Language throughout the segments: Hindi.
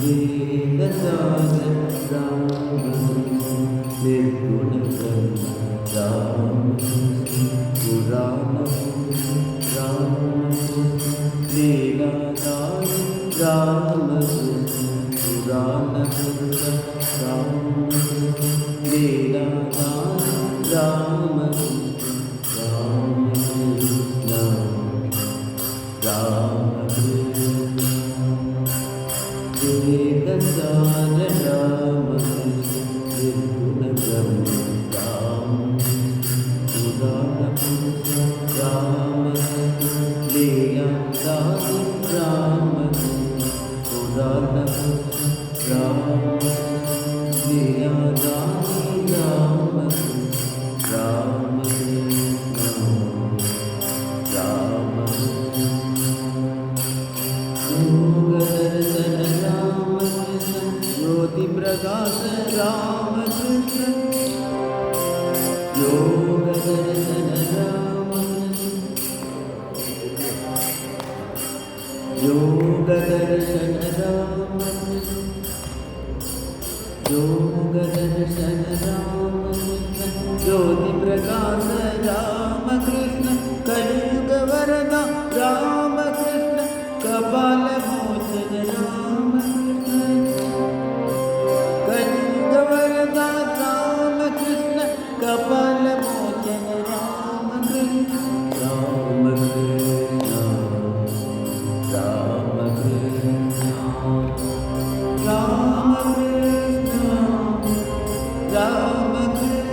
वेदसागर राम निर्गुण ब्रह्म राम पुराण राम लीलाधार राम पुराण राम लीलाधार राम राम कृष्ण राम कृष्ण वेदसार राम निर्गुण ब्रह्म राम पुराण राम लीलाधार राम पुराण राम लीलाधार राम राम कृष्ण राम योग दर्शन राम कृष्ण ज्योति प्रकाश राम कृष्ण योग दर्शन राम कृष्ण योग दर्शन राम कृष्ण योग दर्शन राम कृष्ण ज्योति प्रकाश राम कृष्ण कलियुग वरदा राम कृष्ण कपाल मोचन राम कृष्ण कलियुग वरदा राम कृष्ण कपाल मोचन राम कृष्ण राम कृष्ण राम कृष्ण राम कृष्ण राम कृष्ण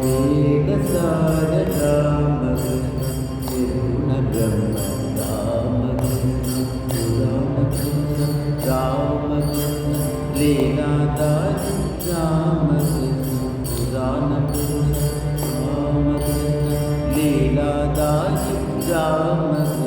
वेदसार राम कृष्ण निर्गुण ब्रह्म राम कृष्ण पुराण कृष्ण राम कृष्ण लीलाधार राम कृष्ण पुराण कृष्ण राम कृष्ण लीलाधार राम